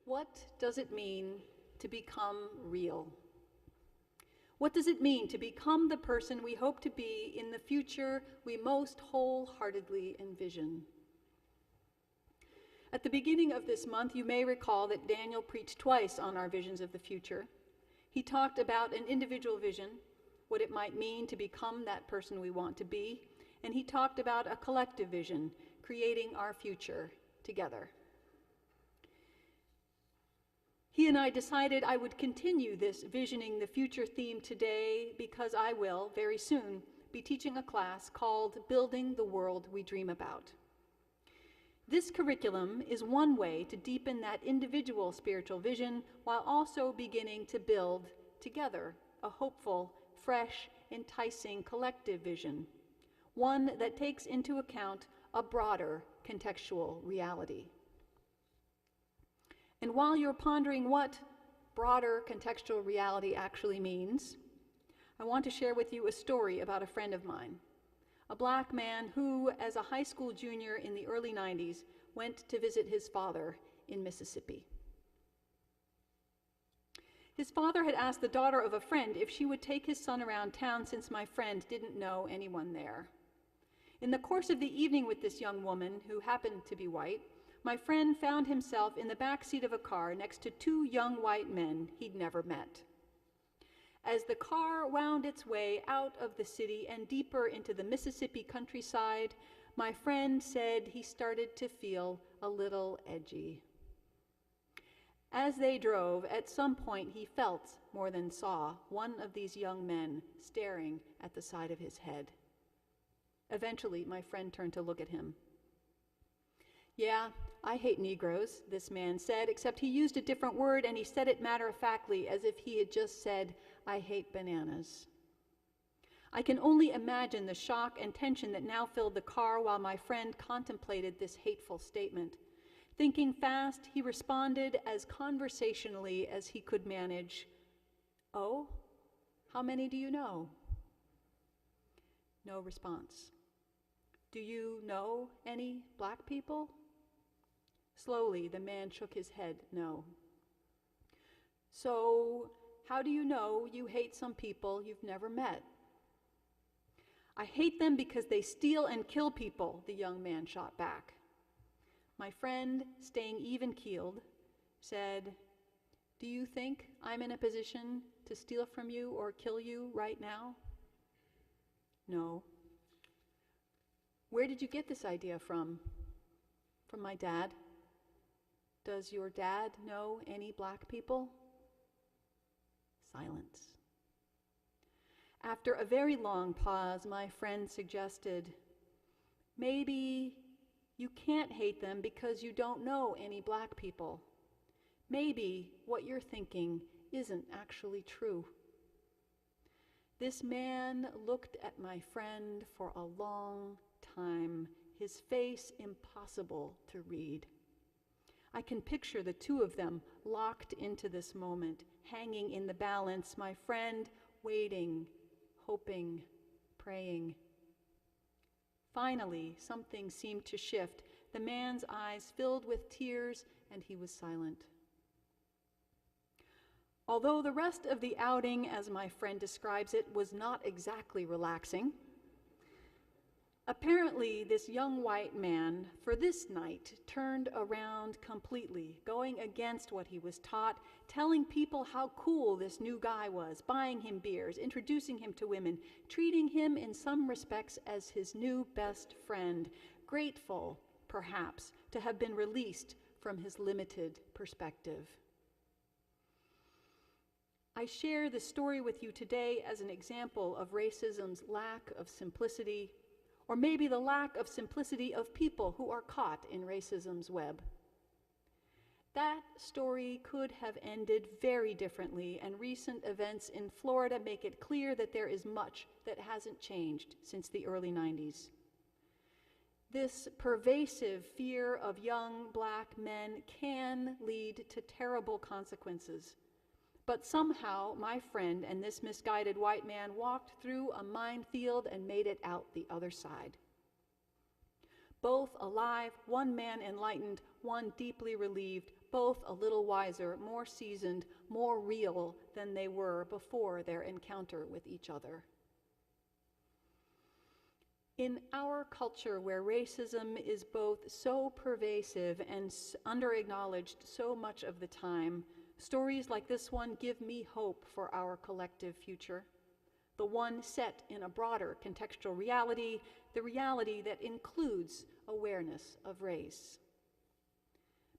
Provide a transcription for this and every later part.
What does it mean to become real? What does it mean to become the person we hope to be in the future we most wholeheartedly envision? At the beginning of this month, you may recall that Daniel preached twice on our visions of the future. He talked about an individual vision, what it might mean to become that person we want to be, and he talked about a collective vision, creating our future together. He and I decided I would continue this visioning the future theme today because I will, very soon, be teaching a class called Building the World We Dream About. This curriculum is one way to deepen that individual spiritual vision while also beginning to build together a hopeful, fresh, enticing collective vision, one that takes into account a broader contextual reality. And while you're pondering what broader contextual reality actually means, I want to share with you a story about a friend of mine, a black man who, as a high school junior in the early 90s, went to visit his father in Mississippi. His father had asked the daughter of a friend if she would take his son around town since my friend didn't know anyone there. In the course of the evening with this young woman, who happened to be white, my friend found himself in the back seat of a car next to two young white men he'd never met. As the car wound its way out of the city and deeper into the Mississippi countryside, my friend said he started to feel a little edgy. As they drove, at some point he felt, more than saw, one of these young men staring at the side of his head. Eventually, my friend turned to look at him. "Yeah, I hate Negroes," this man said, except he used a different word and he said it matter-of-factly as if he had just said, "I hate bananas." I can only imagine the shock and tension that now filled the car while my friend contemplated this hateful statement. Thinking fast, he responded as conversationally as he could manage, "Oh, how many do you know?" No response. "Do you know any black people?" Slowly, the man shook his head, no. "So, how do you know you hate some people you've never met?" "I hate them because they steal and kill people," the young man shot back. My friend, staying even-keeled, said, "Do you think I'm in a position to steal from you or kill you right now?" "No." "Where did you get this idea from?" "From my dad." "Does your dad know any black people?" Silence. After a very long pause, my friend suggested, "Maybe you can't hate them because you don't know any black people. Maybe what you're thinking isn't actually true." This man looked at my friend for a long time, his face impossible to read. I can picture the two of them locked into this moment, hanging in the balance, my friend waiting, hoping, praying. Finally, something seemed to shift. The man's eyes filled with tears, and he was silent. Although the rest of the outing, as my friend describes it, was not exactly relaxing, apparently this young white man, for this night, turned around completely, going against what he was taught, telling people how cool this new guy was, buying him beers, introducing him to women, treating him in some respects as his new best friend, grateful, perhaps, to have been released from his limited perspective. I share this story with you today as an example of racism's lack of simplicity, or maybe the lack of simplicity of people who are caught in racism's web. That story could have ended very differently, and recent events in Florida make it clear that there is much that hasn't changed since the early 90s. This pervasive fear of young black men can lead to terrible consequences. But somehow, my friend and this misguided white man walked through a minefield and made it out the other side. both alive, one man enlightened, one deeply relieved, both a little wiser, more seasoned, more real than they were before their encounter with each other. In our culture, where racism is both so pervasive and under-acknowledged so much of the time, stories like this one give me hope for our collective future, the one set in a broader contextual reality, the reality that includes awareness of race.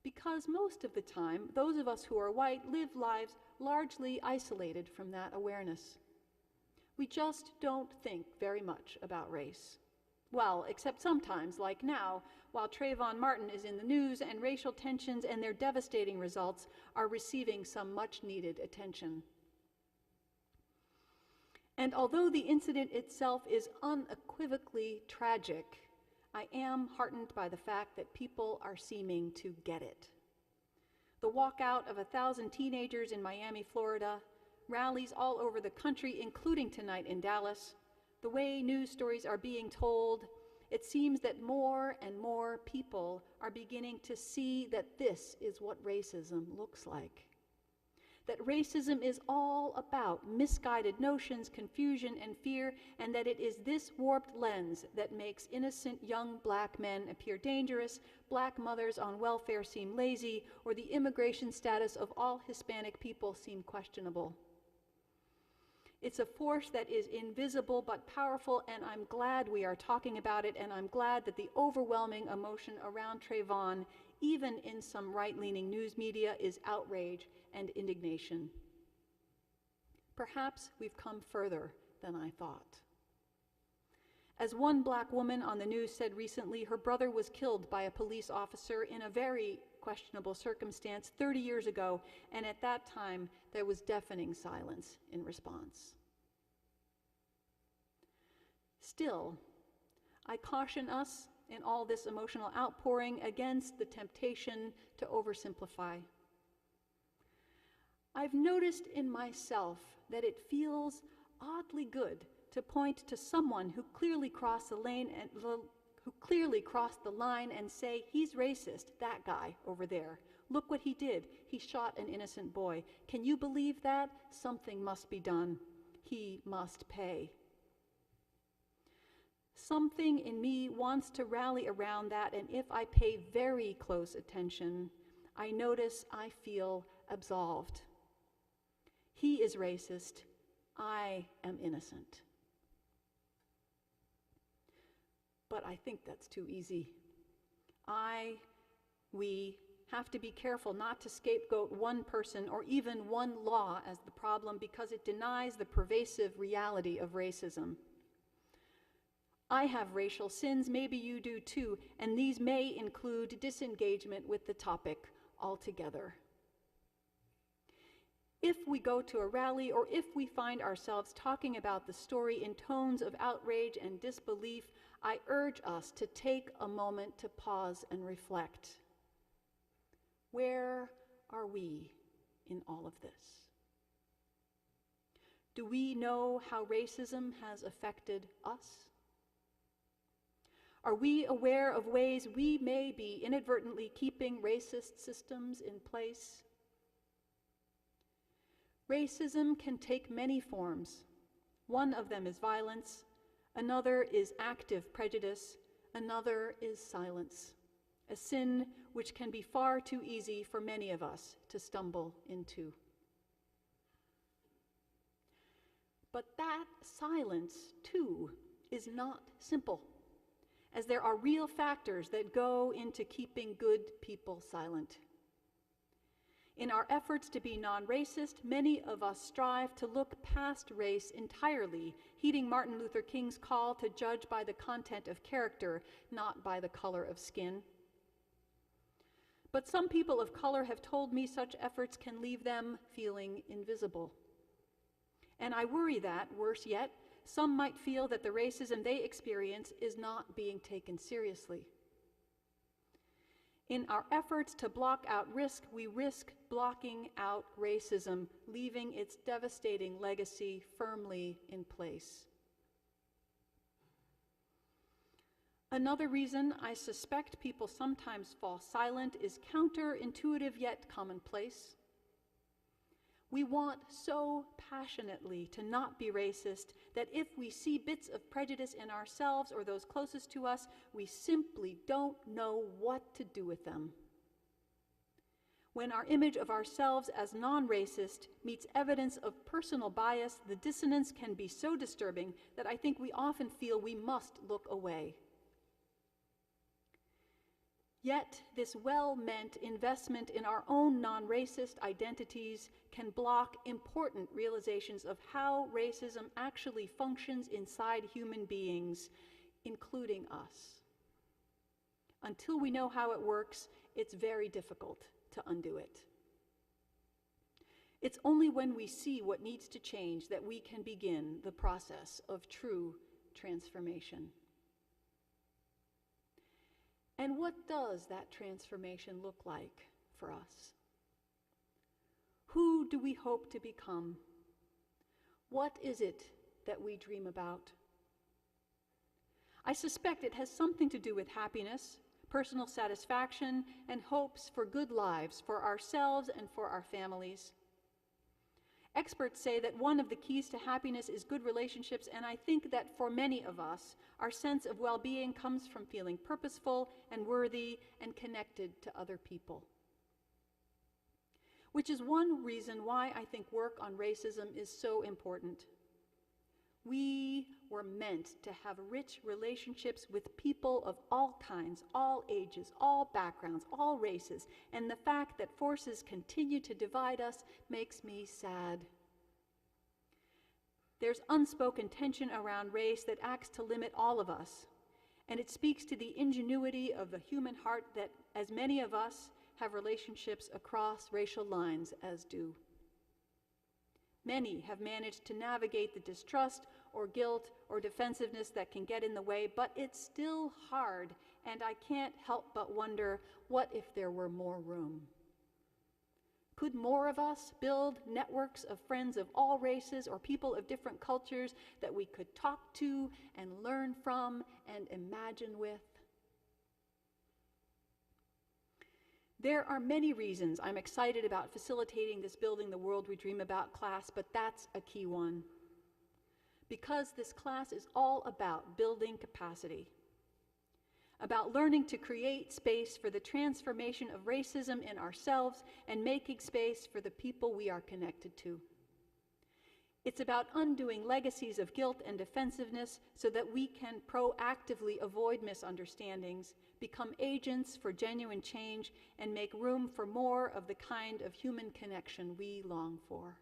Because most of the time, those of us who are white live lives largely isolated from that awareness. We just don't think very much about race. Well, except sometimes, like now, while Trayvon Martin is in the news and racial tensions and their devastating results are receiving some much-needed attention. And although the incident itself is unequivocally tragic, I am heartened by the fact that people are seeming to get it. The walkout of 1,000 teenagers in Miami, Florida, rallies all over the country, including tonight in Dallas, the way news stories are being told, it seems that more and more people are beginning to see that this is what racism looks like. That racism is all about misguided notions, confusion, and fear, and that it is this warped lens that makes innocent young black men appear dangerous, black mothers on welfare seem lazy, or the immigration status of all Hispanic people seem questionable. It's a force that is invisible but powerful, and I'm glad we are talking about it, and I'm glad that the overwhelming emotion around Trayvon, even in some right-leaning news media, is outrage and indignation. Perhaps we've come further than I thought. As one black woman on the news said recently, her brother was killed by a police officer in a very questionable circumstance 30 years ago, and at that time there was deafening silence in response. Still, I caution us in all this emotional outpouring against the temptation to oversimplify. I've noticed in myself that it feels oddly good to point to someone who clearly crossed the line and say, he's racist, that guy over there. Look what he did. He shot an innocent boy. Can you believe that? Something must be done. He must pay. Something in me wants to rally around that, and if I pay very close attention, I notice I feel absolved. He is racist. I am innocent. But I think that's too easy. We have to be careful not to scapegoat one person or even one law as the problem, because it denies the pervasive reality of racism. I have racial sins, maybe you do too, and these may include disengagement with the topic altogether. If we go to a rally, or if we find ourselves talking about the story in tones of outrage and disbelief, I urge us to take a moment to pause and reflect. Where are we in all of this? Do we know how racism has affected us? Are we aware of ways we may be inadvertently keeping racist systems in place? Racism can take many forms. One of them is violence, another is active prejudice, another is silence, a sin which can be far too easy for many of us to stumble into. But that silence, too, is not simple, as there are real factors that go into keeping good people silent. In our efforts to be non-racist, many of us strive to look past race entirely, heeding Martin Luther King's call to judge by the content of character, not by the color of skin. But some people of color have told me such efforts can leave them feeling invisible. And I worry that, worse yet, some might feel that the racism they experience is not being taken seriously. In our efforts to block out risk, we risk blocking out racism, leaving its devastating legacy firmly in place. Another reason I suspect people sometimes fall silent is counterintuitive yet commonplace. We want so passionately to not be racist that if we see bits of prejudice in ourselves or those closest to us, we simply don't know what to do with them. When our image of ourselves as non-racist meets evidence of personal bias, the dissonance can be so disturbing that I think we often feel we must look away. Yet, this well-meant investment in our own non-racist identities can block important realizations of how racism actually functions inside human beings, including us. Until we know how it works, it's very difficult to undo it. It's only when we see what needs to change that we can begin the process of true transformation. And what does that transformation look like for us? Who do we hope to become? What is it that we dream about? I suspect it has something to do with happiness, personal satisfaction, and hopes for good lives for ourselves and for our families. Experts say that one of the keys to happiness is good relationships, and I think that for many of us, our sense of well-being comes from feeling purposeful and worthy and connected to other people. Which is one reason why I think work on racism is so important. We were meant to have rich relationships with people of all kinds, all ages, all backgrounds, all races, and the fact that forces continue to divide us makes me sad. There's unspoken tension around race that acts to limit all of us, and it speaks to the ingenuity of the human heart that as many of us have relationships across racial lines as do. Many have managed to navigate the distrust or guilt or defensiveness that can get in the way, but it's still hard, and I can't help but wonder, what if there were more room? Could more of us build networks of friends of all races or people of different cultures that we could talk to and learn from and imagine with? There are many reasons I'm excited about facilitating this Building the World We Dream About class, but that's a key one. Because this class is all about building capacity, about learning to create space for the transformation of racism in ourselves and making space for the people we are connected to. It's about undoing legacies of guilt and defensiveness so that we can proactively avoid misunderstandings, become agents for genuine change, and make room for more of the kind of human connection we long for.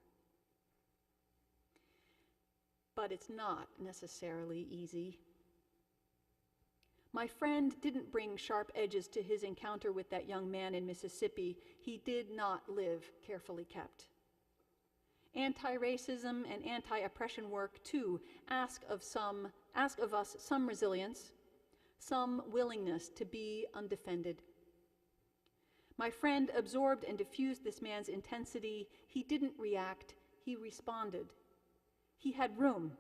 But it's not necessarily easy. My friend didn't bring sharp edges to his encounter with that young man in Mississippi. He did not live carefully kept. Anti-racism and anti-oppression work, too, ask of us some resilience, some willingness to be undefended. My friend absorbed and diffused this man's intensity. He didn't react, he responded. He had room,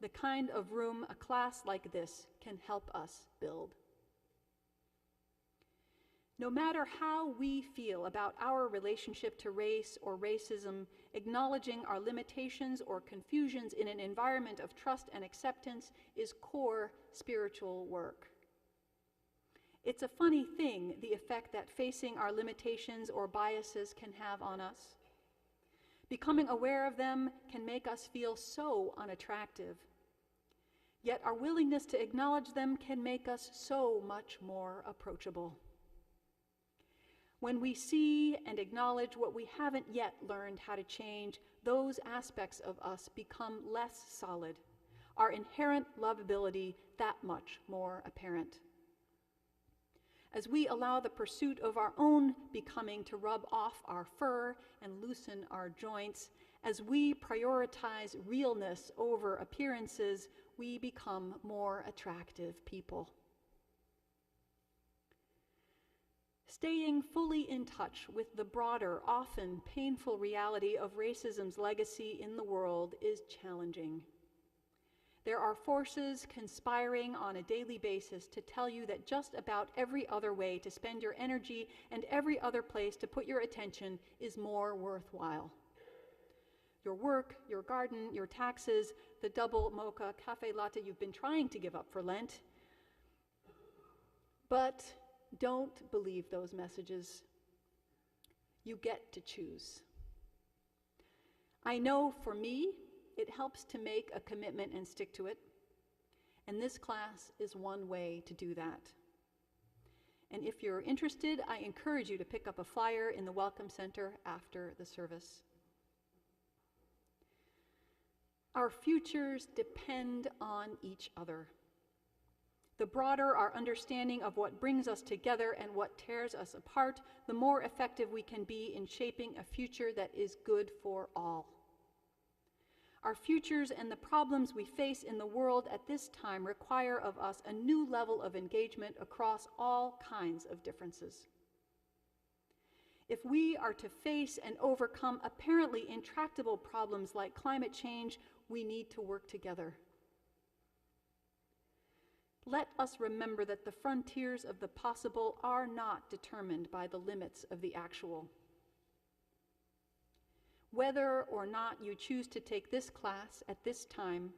the kind of room a class like this can help us build. No matter how we feel about our relationship to race or racism, acknowledging our limitations or confusions in an environment of trust and acceptance is core spiritual work. It's a funny thing, the effect that facing our limitations or biases can have on us. Becoming aware of them can make us feel so unattractive. Yet our willingness to acknowledge them can make us so much more approachable. When we see and acknowledge what we haven't yet learned how to change, those aspects of us become less solid, our inherent lovability that much more apparent. As we allow the pursuit of our own becoming to rub off our fur and loosen our joints, as we prioritize realness over appearances, we become more attractive people. Staying fully in touch with the broader, often painful reality of racism's legacy in the world is challenging. There are forces conspiring on a daily basis to tell you that just about every other way to spend your energy and every other place to put your attention is more worthwhile. Your work, your garden, your taxes, the double mocha cafe latte you've been trying to give up for Lent. But don't believe those messages. You get to choose. I know for me, it helps to make a commitment and stick to it. And this class is one way to do that. And if you're interested, I encourage you to pick up a flyer in the Welcome Center after the service. Our futures depend on each other. The broader our understanding of what brings us together and what tears us apart, the more effective we can be in shaping a future that is good for all. Our futures and the problems we face in the world at this time require of us a new level of engagement across all kinds of differences. If we are to face and overcome apparently intractable problems like climate change, we need to work together. Let us remember that the frontiers of the possible are not determined by the limits of the actual. Whether or not you choose to take this class at this time,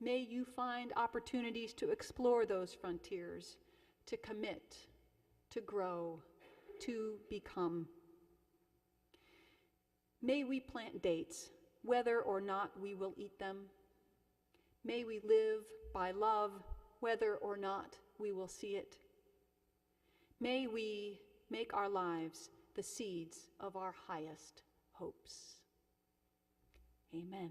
may you find opportunities to explore those frontiers, to commit, to grow, to become. May we plant dates, whether or not we will eat them. May we live by love, whether or not we will see it. May we make our lives the seeds of our highest hopes. Amen.